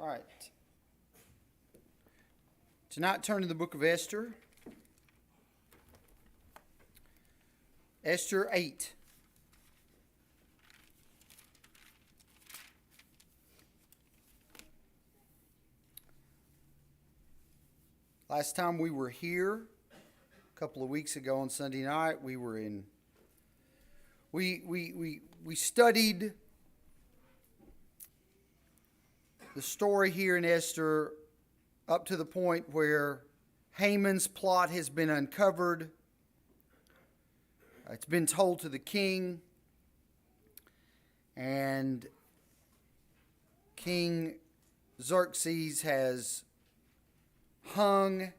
All right. Tonight, turn to the book of Esther. Esther 8. Last time we were here, a couple of weeks ago on Sunday night, we studied the story here in Esther up to the point where Haman's plot has been uncovered. It's been told to the king, and King Xerxes has hung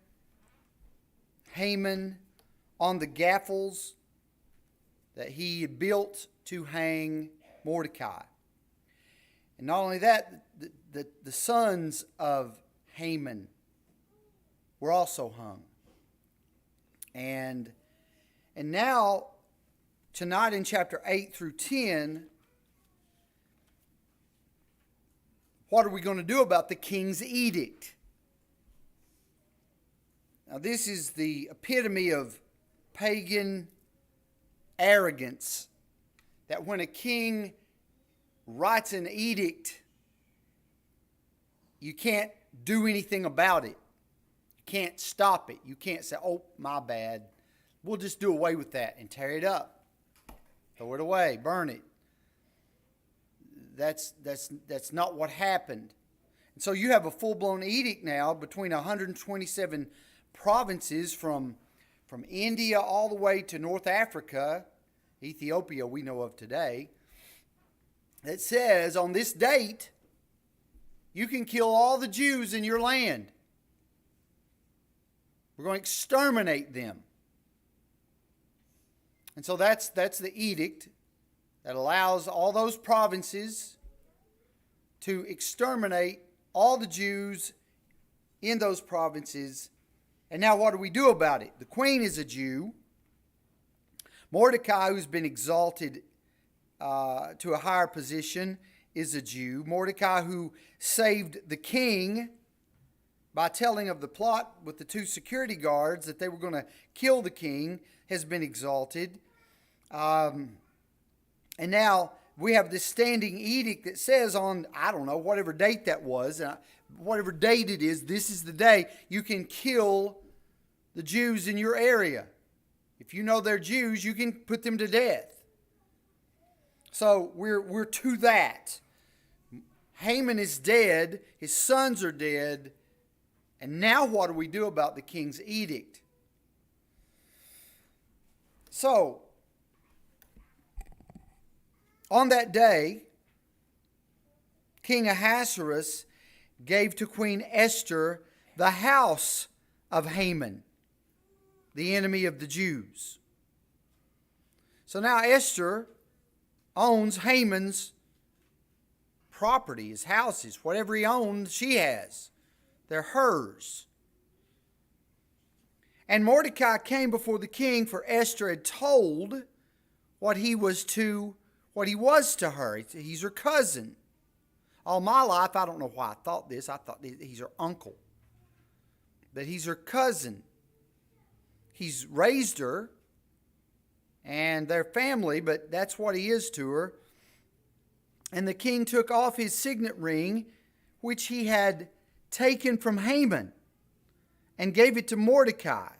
Haman on the gaffles that he had built to hang Mordecai. And not only that, the sons of Haman were also hung. And now, tonight in chapter 8 through 10, what are we going to do about the king's edict? Now, this is the epitome of pagan arrogance, that when a king writes an edict, you can't do anything about it. You can't stop it. You can't say, oh, my bad. We'll just do away with that and tear it up. Throw it away. Burn it. That's not what happened. And so you have a full-blown edict now between 127 provinces from India all the way to North Africa, Ethiopia we know of today, that says on this date, you can kill all the Jews in your land. We're going to exterminate them. And so that's the edict that allows all those provinces to exterminate all the Jews in those provinces. And now what do we do about it? The queen is a Jew. Mordecai, who's been exalted to a higher position, is a Jew. Mordecai, who saved the king by telling of the plot with the two security guards that they were going to kill the king, has been exalted. And now we have this standing edict that says on, I don't know, whatever date that was, whatever date it is, this is the day you can kill the Jews in your area. If you know they're Jews, you can put them to death. So we're to that. Haman is dead, his sons are dead, and now what do we do about the king's edict? So, on that day, King Ahasuerus gave to Queen Esther the house of Haman, the enemy of the Jews. So now Esther owns Haman's property, his houses, whatever he owns, she has. They're hers. And Mordecai came before the king, for Esther had told what he was to her. He's her cousin. All my life, I don't know why I thought this. I thought he's her uncle. But he's her cousin. He's raised her and their family, but that's what he is to her. And the king took off his signet ring, which he had taken from Haman, and gave it to Mordecai.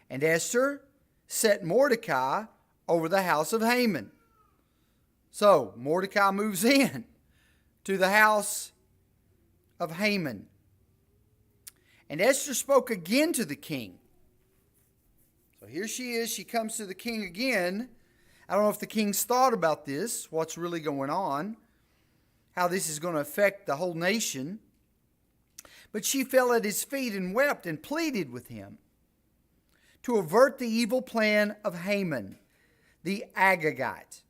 And Esther set Mordecai over the house of Haman. So Mordecai moves in to the house of Haman. And Esther spoke again to the king. So here she is. She comes to the king again. I don't know if the king's thought about this, what's really going on, how this is going to affect the whole nation. But she fell at his feet and wept and pleaded with him to avert the evil plan of Haman, the Agagite,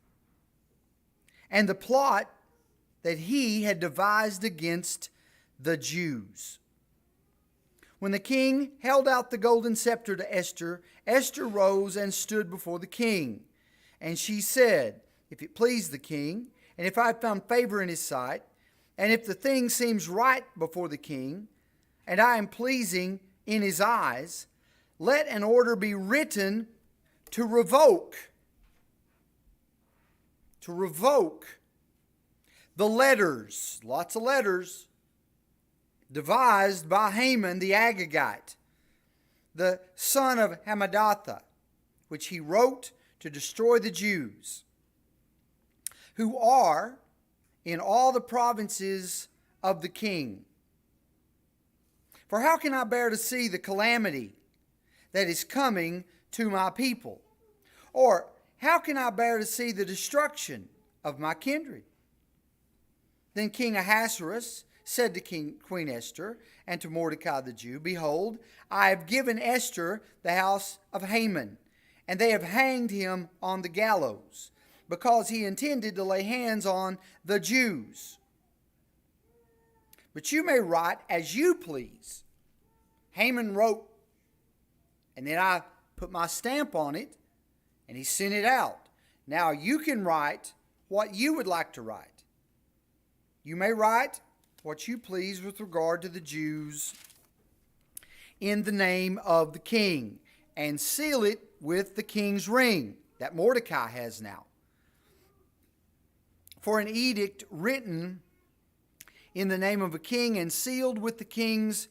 and the plot that he had devised against the Jews. When the king held out the golden scepter to Esther, Esther rose and stood before the king. And she said, if it please the king, and if I have found favor in his sight, And if the thing seems right before the king, and I am pleasing in his eyes, let an order be written to revoke the letters, lots of letters, devised by Haman the Agagite, the son of Hammedatha, which he wrote to destroy the Jews, who are in all the provinces of the king. For how can I bear to see the calamity that is coming to my people? Or how can I bear to see the destruction of my kindred? Then King Ahasuerus said to Queen Esther and to Mordecai the Jew, Behold, I have given Esther the house of Haman, and they have hanged him on the gallows, because he intended to lay hands on the Jews. But you may write as you please. Haman wrote, and then I put my stamp on it, and he sent it out. Now you can write what you would like to write. You may write what you please with regard to the Jews in the name of the king, and seal it with the king's ring that Mordecai has now. For an edict written in the name of a king and sealed with the king's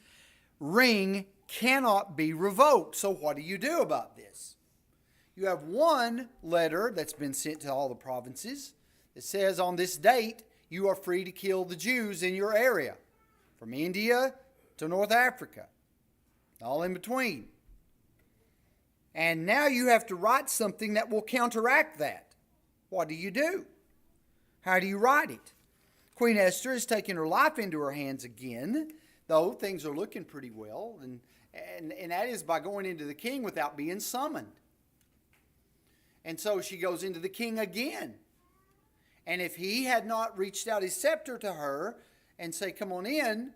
ring cannot be revoked. So what do you do about this? You have one letter that's been sent to all the provinces that says on this date you are free to kill the Jews in your area, from India to North Africa, all in between. And now you have to write something that will counteract that. What do you do? How do you write it? Queen Esther has taken her life into her hands again, though things are looking pretty well, and that is by going into the king without being summoned. And so she goes into the king again. And if he had not reached out his scepter to her and say, come on in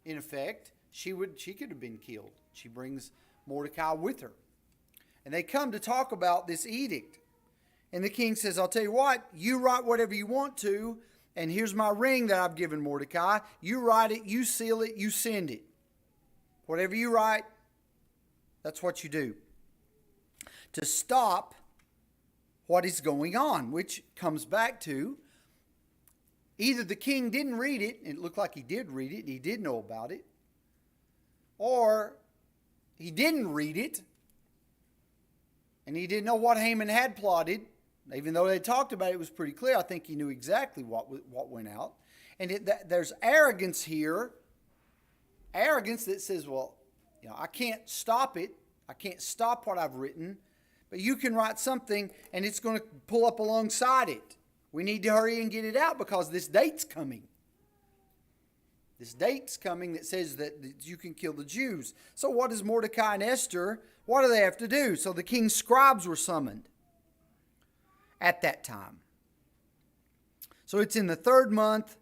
effect, she could have been killed. She brings Mordecai with her. And they come to talk about this edict. And the king says, I'll tell you what, you write whatever you want to, and here's my ring that I've given Mordecai. You write it, you seal it, you send it. Whatever you write, that's what you do. To stop what is going on, which comes back to either the king didn't read it, and it looked like he did read it, and he did know about it, or he didn't read it, and he didn't know what Haman had plotted. Even though they talked about it, it was pretty clear. I think he knew exactly what went out. And there's arrogance here, arrogance that says, well, I can't stop it. I can't stop what I've written. But you can write something and it's going to pull up alongside it. We need to hurry and get it out because this date's coming. This date's coming that says that you can kill the Jews. So what does Mordecai and Esther, what do they have to do? So the king's scribes were summoned at that time. So it's in the 3rd month,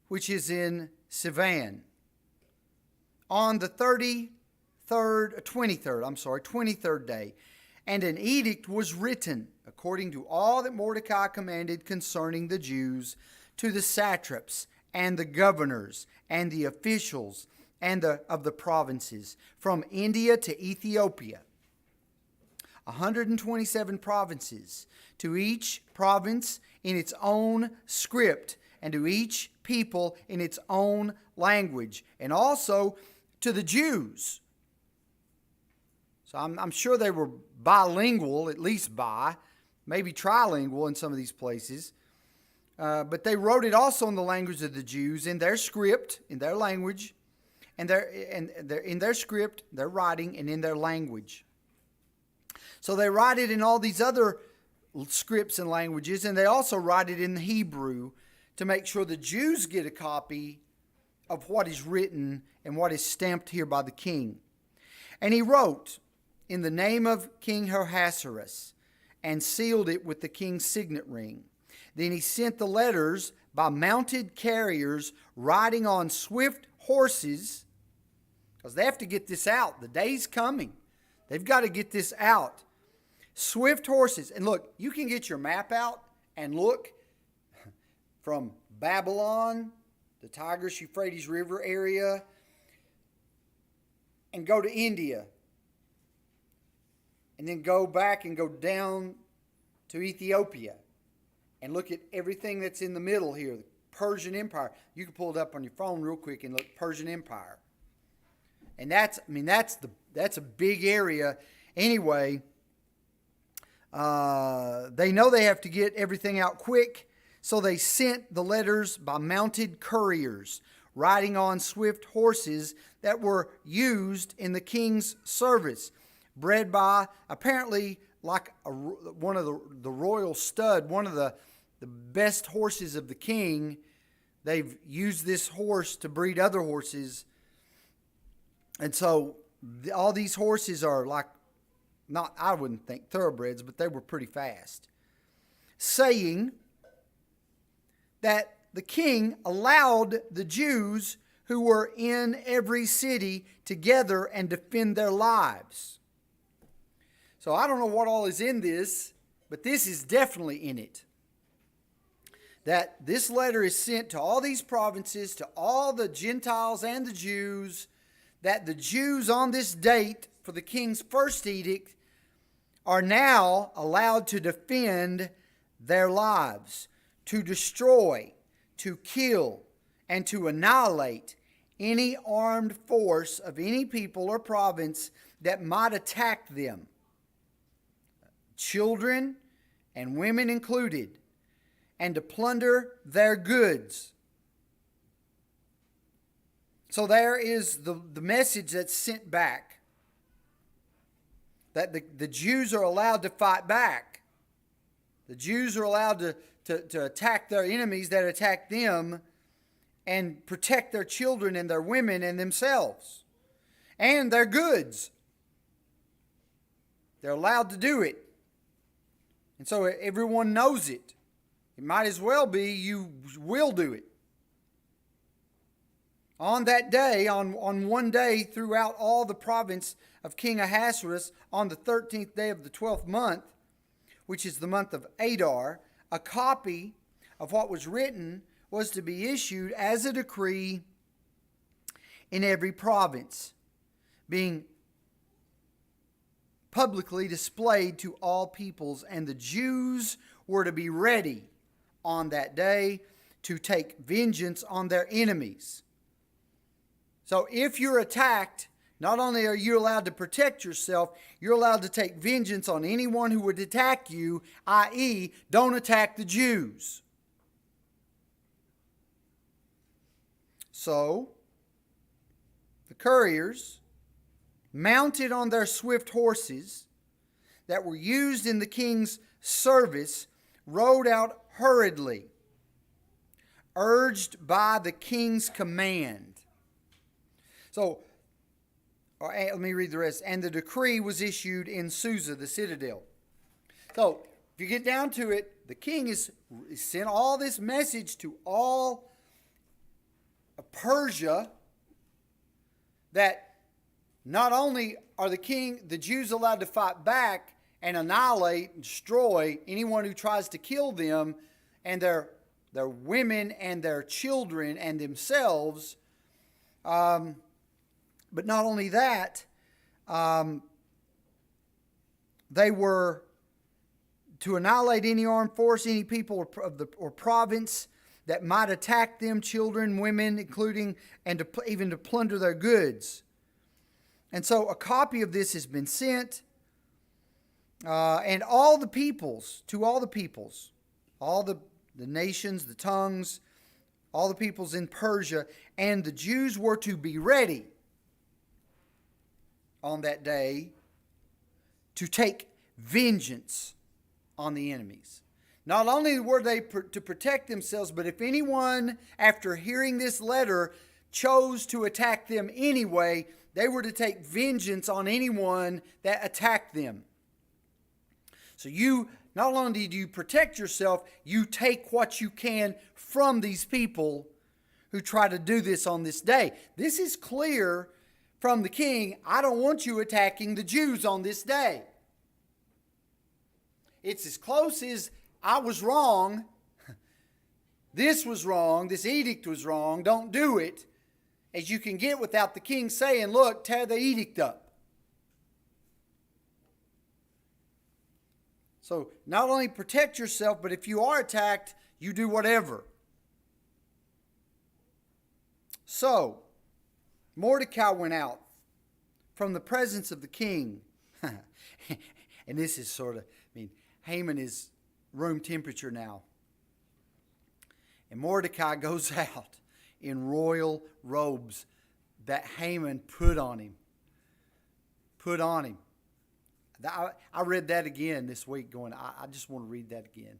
which is in Sivan. On the 23rd day. And an edict was written, according to all that Mordecai commanded concerning the Jews, to the satraps and the governors and the officials and of the provinces, from India to Ethiopia. 127 provinces, to each province in its own script, and to each people in its own language, and also to the Jews. So I'm sure they were bilingual, at least maybe trilingual in some of these places. But they wrote it also in the language of the Jews, in their script, in their language, and in their script, their writing, and in their language. So they write it in all these other scripts and languages, and they also write it in the Hebrew to make sure the Jews get a copy of what is written and what is stamped here by the king. And he wrote in the name of King Ahasuerus and sealed it with the king's signet ring. Then he sent the letters by mounted carriers riding on swift horses, because they have to get this out. The day's coming. They've got to get this out. Swift horses. And look, you can get your map out and look. from Babylon, the Tigris-Euphrates River area, and go to India. And then go back and go down to Ethiopia. And look at everything that's in the middle here. The Persian Empire. You can pull it up on your phone real quick and look, Persian Empire. And that's a big area. Anyway, they know they have to get everything out quick, so they sent the letters by mounted couriers, riding on swift horses that were used in the king's service, bred by apparently like one of the royal stud, one of the best horses of the king. They've used this horse to breed other horses. And so all these horses are like, not, I wouldn't think thoroughbreds, but they were pretty fast. Saying that the king allowed the Jews who were in every city to gather and defend their lives. So I don't know what all is in this, but this is definitely in it. That this letter is sent to all these provinces, to all the Gentiles and the Jews, that the Jews on this date for the king's first edict are now allowed to defend their lives, to destroy, to kill, and to annihilate any armed force of any people or province that might attack them, children and women included, and to plunder their goods. So there is the message that's sent back. That the Jews are allowed to fight back. The Jews are allowed to attack their enemies that attack them and protect their children and their women and themselves and their goods. They're allowed to do it. And so everyone knows it. It might as well be you will do it. On that day, on one day throughout all the province of King Ahasuerus, on the 13th day of the 12th month, which is the month of Adar, a copy of what was written was to be issued as a decree in every province, being publicly displayed to all peoples, and the Jews were to be ready on that day to take vengeance on their enemies. So if you're attacked, not only are you allowed to protect yourself, you're allowed to take vengeance on anyone who would attack you, i.e., don't attack the Jews. So, the couriers, mounted on their swift horses that were used in the king's service, rode out hurriedly, urged by the king's command. So, let me read the rest. And the decree was issued in Susa, the citadel. So, if you get down to it, the king is sent all this message to all of Persia that not only are the Jews allowed to fight back and annihilate and destroy anyone who tries to kill them and their women and their children and themselves, but not only that, they were to annihilate any armed force, any people or province that might attack them, children, women, including, and even to plunder their goods. And so a copy of this has been sent, and all the peoples, all the nations, the tongues, all the peoples in Persia, and the Jews were to be ready on that day to take vengeance on the enemies. Not only were they to protect themselves, but if anyone, after hearing this letter, chose to attack them anyway, they were to take vengeance on anyone that attacked them. So you, not only do you protect yourself, you take what you can from these people who try to do this on this day. This is clear from the king. I don't want you attacking the Jews on this day. It's as close as I was wrong this was wrong, this edict was wrong, don't do it, as you can get without the king saying, look, tear the edict up. So not only protect yourself, but if you are attacked, you do whatever. So Mordecai went out from the presence of the king. And this is Haman is room temperature now. And Mordecai goes out in royal robes that Haman put on him. I read that again this week going, I just want to read that again.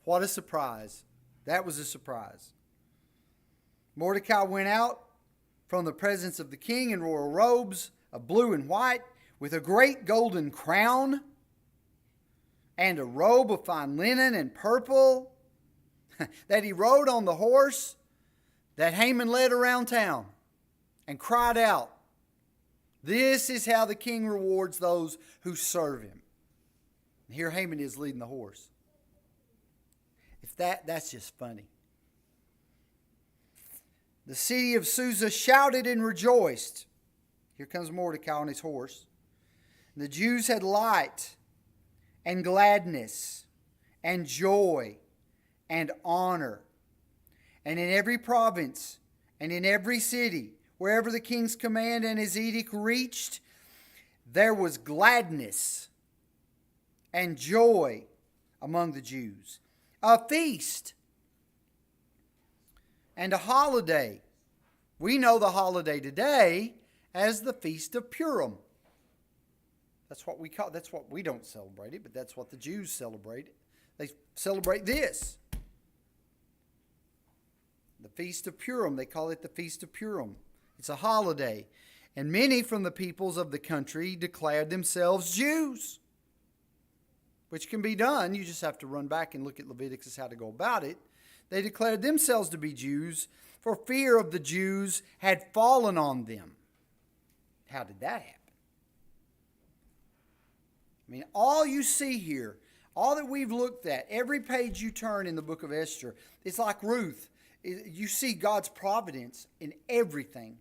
What a surprise. That was a surprise. Mordecai went out from the presence of the king in royal robes of blue and white, with a great golden crown and a robe of fine linen and purple, that he rode on the horse that Haman led around town, and cried out, "This is how the king rewards those who serve him." And here Haman is leading the horse. That's just funny. The city of Susa shouted and rejoiced. Here comes Mordecai on his horse. And the Jews had light and gladness and joy and honor. And in every province and in every city, wherever the king's command and his edict reached, there was gladness and joy among the Jews. A feast and a holiday. We know the holiday today as the Feast of Purim. That's what we don't celebrate it, but that's what the Jews celebrate. They celebrate this. The Feast of Purim. They call it the Feast of Purim. It's a holiday. And many from the peoples of the country declared themselves Jews, which can be done. You just have to run back and look at Leviticus how to go about it. They declared themselves to be Jews, for fear of the Jews had fallen on them. How did that happen? All you see here, all that we've looked at, every page you turn in the book of Esther, it's like Ruth. You see God's providence in everything.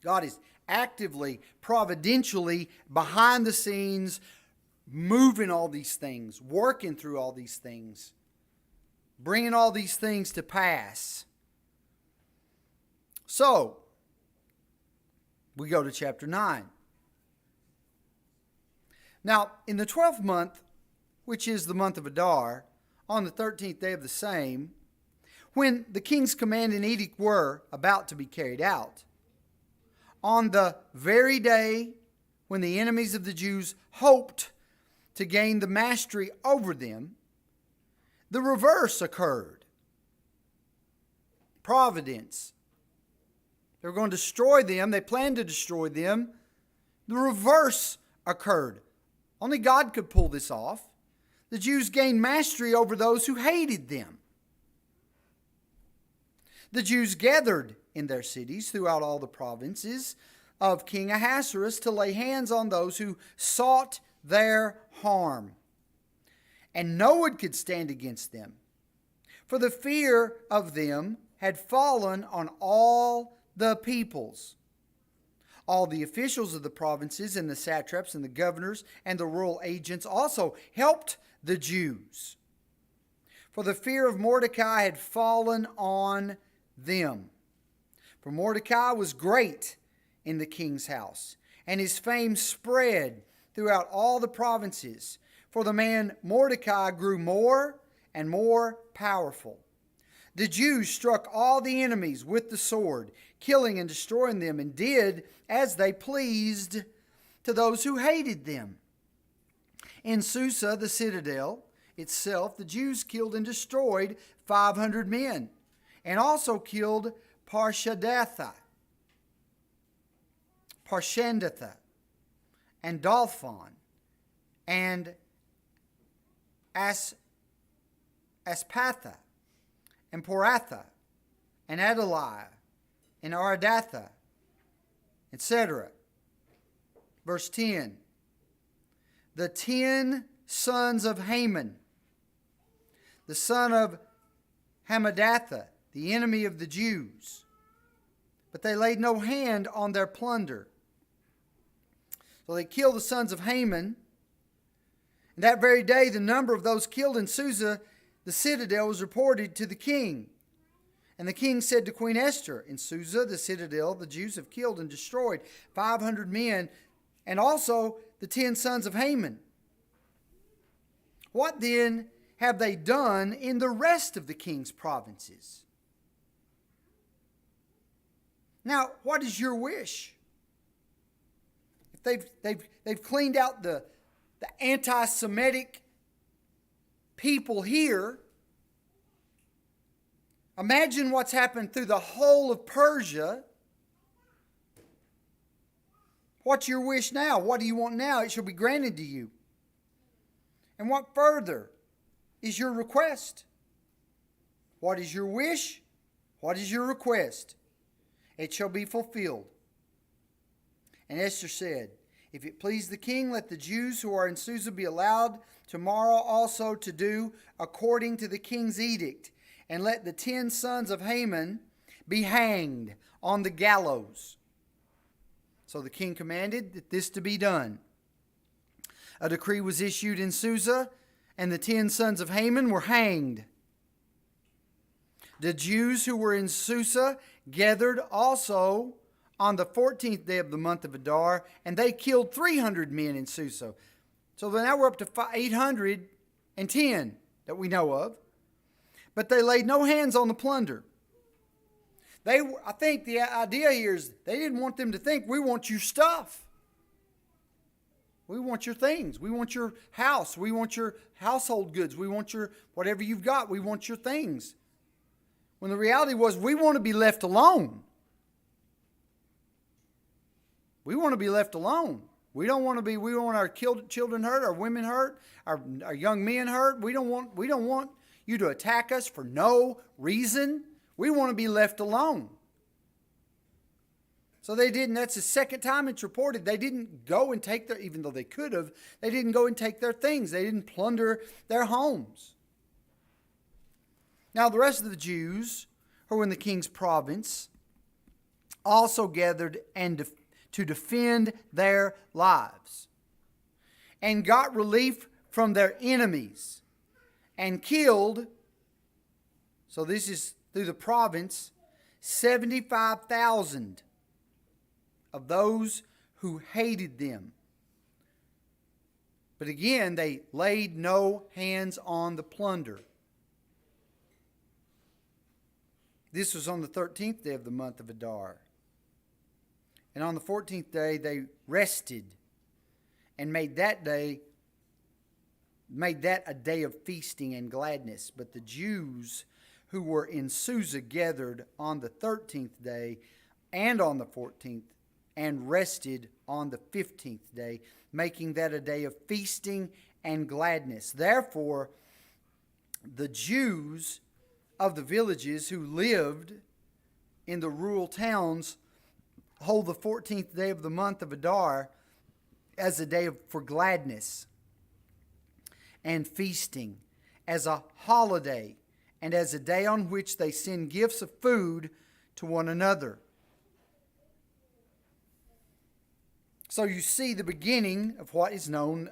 God is actively, providentially, behind the scenes, moving all these things, working through all these things, bringing all these things to pass. So, we go to chapter 9. Now, in the 12th month, which is the month of Adar, on the 13th day of the same, when the king's command and edict were about to be carried out, on the very day when the enemies of the Jews hoped to gain the mastery over them, the reverse occurred. Providence. They were going to destroy them. They planned to destroy them. The reverse occurred. Only God could pull this off. The Jews gained mastery over those who hated them. The Jews gathered in their cities throughout all the provinces of King Ahasuerus to lay hands on those who sought their harm. And no one could stand against them, for the fear of them had fallen on all the peoples. All the officials of the provinces and the satraps and the governors and the royal agents also helped the Jews, for the fear of Mordecai had fallen on them. For Mordecai was great in the king's house, and his fame spread throughout all the provinces. For the man Mordecai grew more and more powerful. The Jews struck all the enemies with the sword, killing and destroying them, and did as they pleased to those who hated them. In Susa, the citadel itself, the Jews killed and destroyed 500 men, and also killed Parshandatha, and Dalphon, and Aspatha, and Poratha, and Adaliah, and Aradatha, etc. Verse 10. The 10 sons of Haman, the son of Hammedatha, the enemy of the Jews. But they laid no hand on their plunder. So they killed the sons of Haman. And that very day, the number of those killed in Susa, the citadel, was reported to the king. And the king said to Queen Esther, in Susa, the citadel, the Jews have killed and destroyed 500 men, and also the 10 sons of Haman. What then have they done in the rest of the king's provinces? Now, what is your wish? If they've cleaned out the anti-Semitic people here, imagine what's happened through the whole of Persia. What's your wish now? What do you want now? It shall be granted to you. And what further is your request? What is your wish? What is your request? It shall be fulfilled. And Esther said, if it please the king, let the Jews who are in Susa be allowed tomorrow also to do according to the king's edict, and let the 10 sons of Haman be hanged on the gallows. So the king commanded that this to be done. A decree was issued in Susa, and the 10 sons of Haman were hanged. The Jews who were in Susa gathered also on the 14th day of the month of Adar, and they killed 300 men in Susa. So now we're up to 810 that we know of. But they laid no hands on the plunder. I think the idea here is they didn't want them to think, we want your stuff. We want your things. We want your house. We want your household goods. We want your, whatever you've got, we want your things. When the reality was, we want to be left alone. We want to be left alone. We don't want our children hurt, our women hurt, our young men hurt. We don't want you to attack us for no reason. We want to be left alone. So they didn't. That's the second time it's reported. They didn't go and take their, even though they could have, they didn't go and take their things. They didn't plunder their homes. Now the rest of the Jews who were in the king's province also gathered to defend their lives, and got relief from their enemies, and killed, so this is through the province, 75,000 of those who hated them. But again, they laid no hands on the plunder. This was on the 13th day of the month of Adar. And on the 14th day they rested and made that a day of feasting and gladness. But the Jews who were in Susa gathered on the 13th day and on the 14th, and rested on the 15th day, making that a day of feasting and gladness. Therefore, the Jews of the villages who lived in the rural towns hold the 14th day of the month of Adar as a day for gladness and feasting, as a holiday, and as a day on which they send gifts of food to one another. So you see the beginning of what is known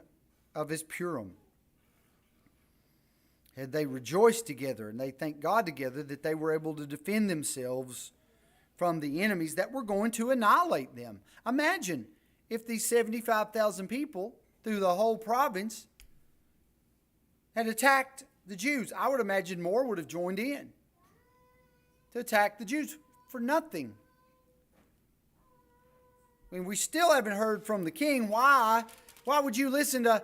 of as Purim. And they rejoice together and they thank God together that they were able to defend themselves from the enemies that were going to annihilate them. Imagine if these 75,000 people through the whole province had attacked the Jews. I would imagine more would have joined in to attack the Jews for nothing. I mean, we still haven't heard from the king. Why would you listen to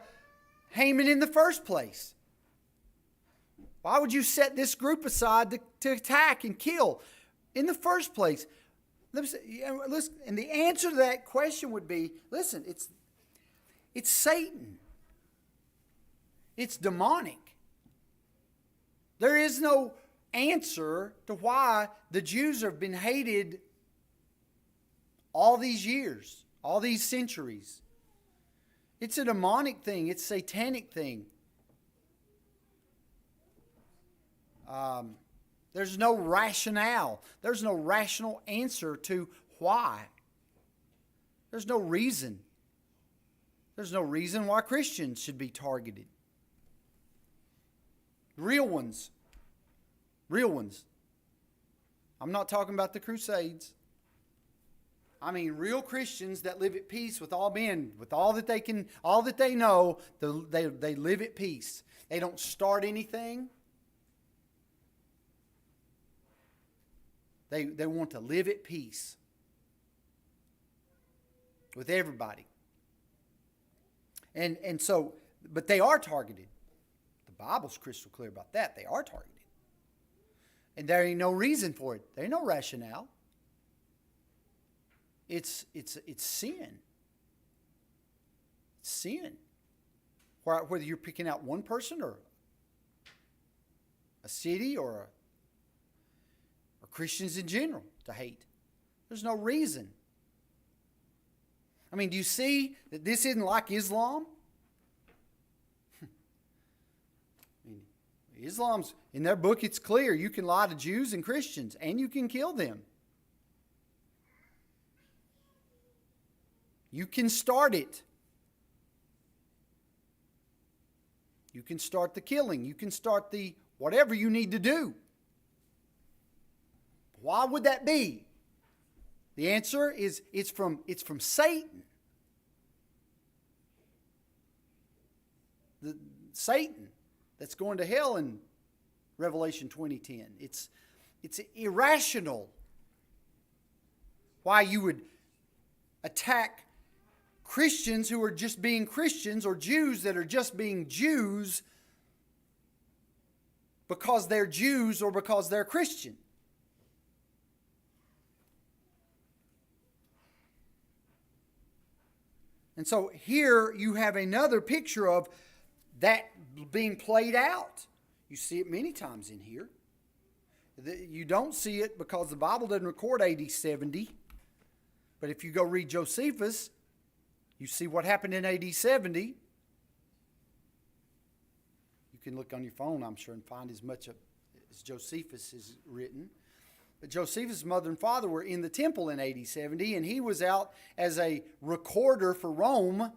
Haman in the first place? Why would you set this group aside to attack and kill in the first place? Listen, and the answer to that question would be, listen, it's Satan. It's demonic. There is no answer to why the Jews have been hated all these years, all these centuries. It's a demonic thing. It's a satanic thing. There's no rationale. There's no rational answer to why. There's no reason. There's no reason why Christians should be targeted. Real ones. Real ones. I'm not talking about the Crusades. I mean real Christians that live at peace with all men, with all that they can, all that they know, they live at peace. They don't start anything. They want to live at peace with everybody. And so, but they are targeted. The Bible's crystal clear about that. They are targeted. And there ain't no reason for it. There ain't no rationale. It's sin. It's sin. Whether you're picking out one person or a city or Christians in general to hate. There's no reason. I mean, do you see that this isn't like Islam? Islam's, in their book, it's clear. You can lie to Jews and Christians, and you can kill them. You can start it. You can start the killing. You can start the whatever you need to do. Why would that be? The answer is it's from Satan. Satan that's going to hell in Revelation 20:10. It's irrational why you would attack Christians who are just being Christians or Jews that are just being Jews because they're Jews or because they're Christian. And so here you have another picture of that being played out. You see it many times in here. You don't see it because the Bible doesn't record AD 70. But if you go read Josephus, you see what happened in AD 70. You can look on your phone, I'm sure, and find as much as Josephus has written. But Josephus' mother and father were in the temple in AD 70, and he was out as a recorder for Rome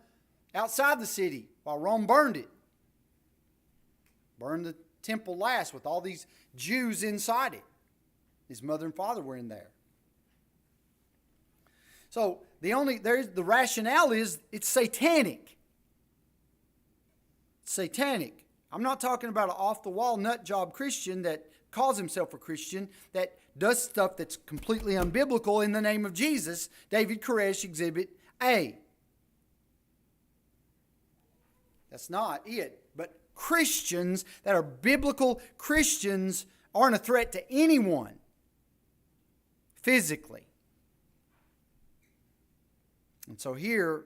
outside the city while Rome burned it. Burned the temple last with all these Jews inside it. His mother and father were in there. So the rationale is it's satanic. It's satanic. I'm not talking about an off-the-wall nut job Christian that calls himself a Christian that does stuff that's completely unbiblical in the name of Jesus. David Koresh, Exhibit A. That's not it. But Christians that are biblical Christians aren't a threat to anyone physically. And so here,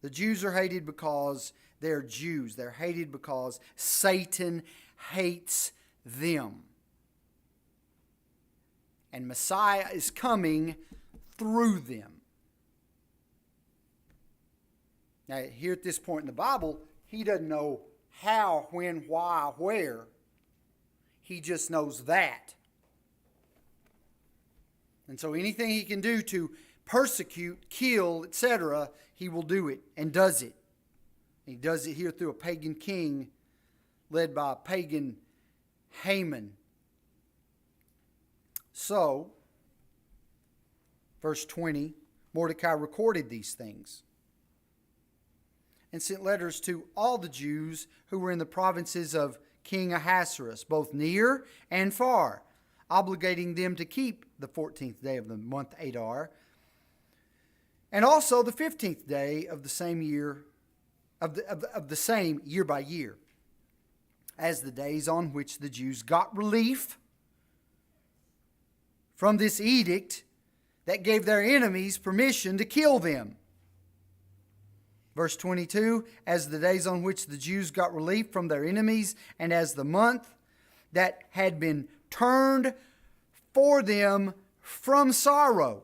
the Jews are hated because they're Jews. They're hated because Satan hates them. And Messiah is coming through them. Now, here at this point in the Bible, he doesn't know how, when, why, where. He just knows that. And so anything he can do to persecute, kill, etc., he will do it and does it. He does it here through a pagan king led by a pagan Haman. So, verse 20, Mordecai recorded these things and sent letters to all the Jews who were in the provinces of King Ahasuerus, both near and far, obligating them to keep the 14th day of the month Adar, and also the 15th day of the same year, of the same year by year, as the days on which the Jews got relief from this edict that gave their enemies permission to kill them. Verse 22, as the days on which the Jews got relief from their enemies, and as the month that had been turned for them from sorrow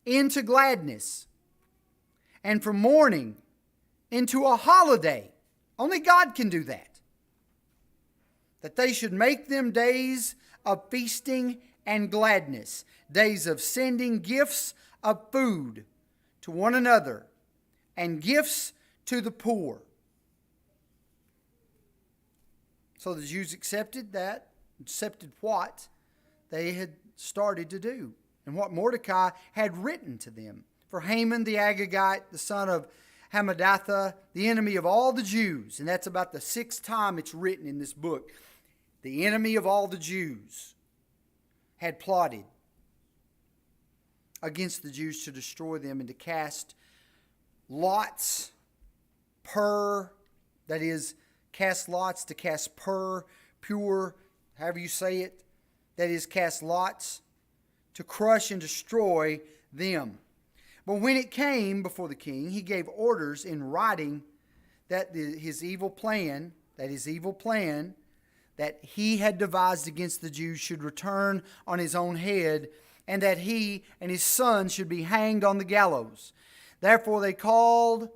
into gladness, and from mourning into a holiday. Only God can do that. That they should make them days of feasting and gladness, days of sending gifts of food to one another and gifts to the poor. So the Jews accepted that, accepted what they had started to do and what Mordecai had written to them. For Haman the Agagite, the son of Hammedatha, the enemy of all the Jews, and that's about the 6th time it's written in this book, the enemy of all the Jews, had plotted against the Jews to destroy them and to cast lots per, that is, cast lots, to cast pure, however you say it, that is, cast lots, to crush and destroy them. But when it came before the king, he gave orders in writing that his evil plan that he had devised against the Jews should return on his own head, and that he and his son should be hanged on the gallows. Therefore they called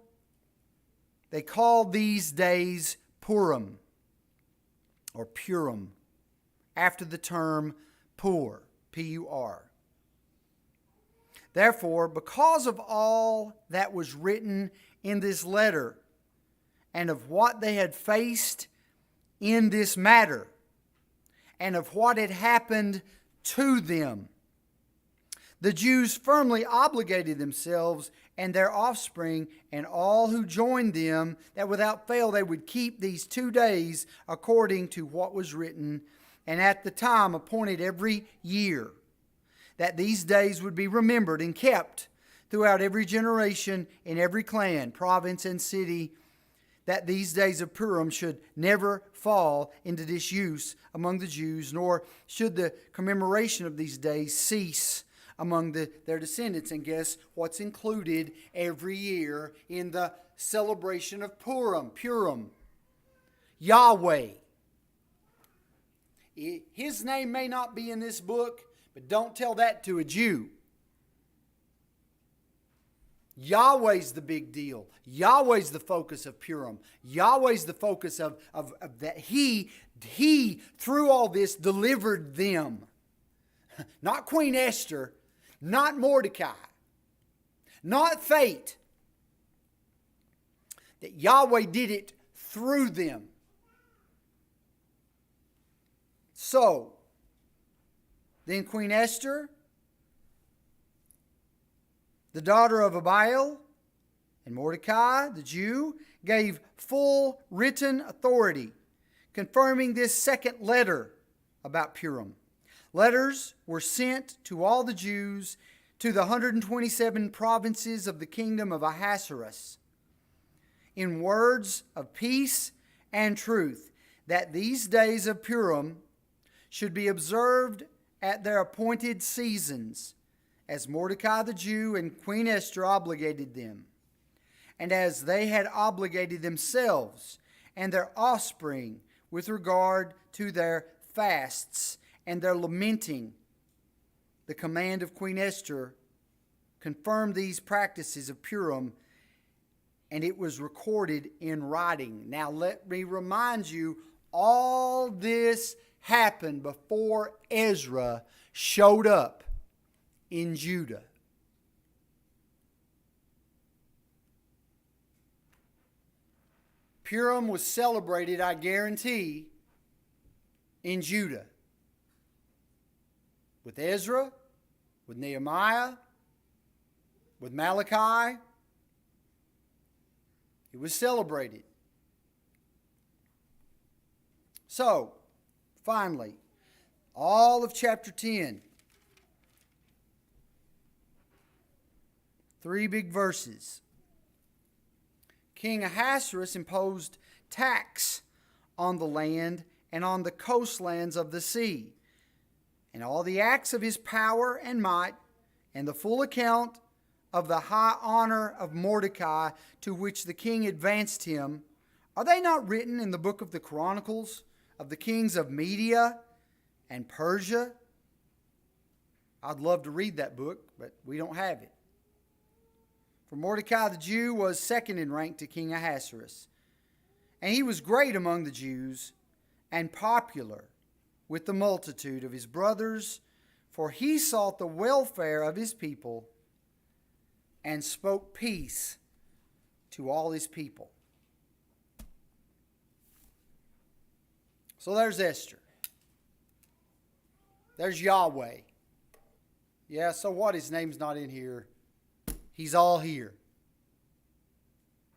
these days Purim, or Purim, after the term Pur, P-U-R. Therefore, because of all that was written in this letter, and of what they had faced in this matter, and of what had happened to them, the Jews firmly obligated themselves and their offspring and all who joined them that without fail they would keep these 2 days according to what was written, and at the time appointed every year, that these days would be remembered and kept throughout every generation in every clan, province, and city, that these days of Purim should never fall into disuse among the Jews, nor should the commemoration of these days cease among their descendants. And guess what's included every year in the celebration of Purim? Yahweh. His name may not be in this book, but don't tell that to a Jew. Yahweh's the big deal. Yahweh's the focus of Purim. Yahweh's the focus of that. He, through all this, delivered them. Not Queen Esther, not Mordecai, not fate. That Yahweh did it through them. So, then Queen Esther, the daughter of Abiel, and Mordecai, the Jew, gave full written authority, confirming this second letter about Purim. Letters were sent to all the Jews to the 127 provinces of the kingdom of Ahasuerus, in words of peace and truth, that these days of Purim should be observed at their appointed seasons, as Mordecai the Jew and Queen Esther obligated them, and as they had obligated themselves and their offspring with regard to their fasts and their lamenting. The command of Queen Esther confirmed these practices of Purim, and it was recorded in writing. Now let me remind you, all this happened before Ezra showed up in Judah. Purim was celebrated, I guarantee, in Judah. With Ezra, with Nehemiah, with Malachi. It was celebrated. So, finally, all of chapter 10. 3 big verses. King Ahasuerus imposed tax on the land and on the coastlands of the sea, and all the acts of his power and might, and the full account of the high honor of Mordecai to which the king advanced him, are they not written in the book of the Chronicles of the kings of Media and Persia? I'd love to read that book, but we don't have it. For Mordecai the Jew was second in rank to King Ahasuerus, and he was great among the Jews and popular with the multitude of his brothers, for he sought the welfare of his people and spoke peace to all his people. So there's Esther. There's Yahweh. Yeah, so what? His name's not in here. He's all here.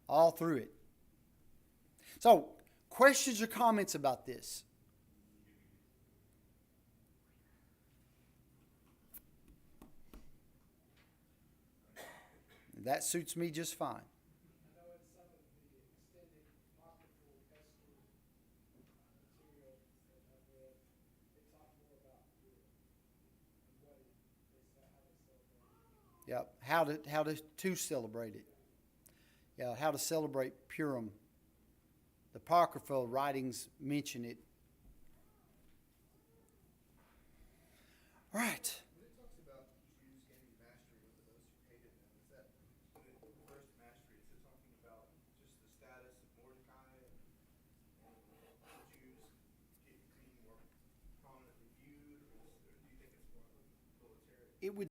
All through it. So, questions or comments about this? That suits me just fine. Yep. How to celebrate it. Yeah, how to celebrate Purim. The Apocryphal writings mention it. All right. When it talks about Jews gaining mastery over those who hated them, is that when it refers to mastery, is it talking about just the status of Mordecai and the Jews being more prominently viewed, or do you think it's more military? It would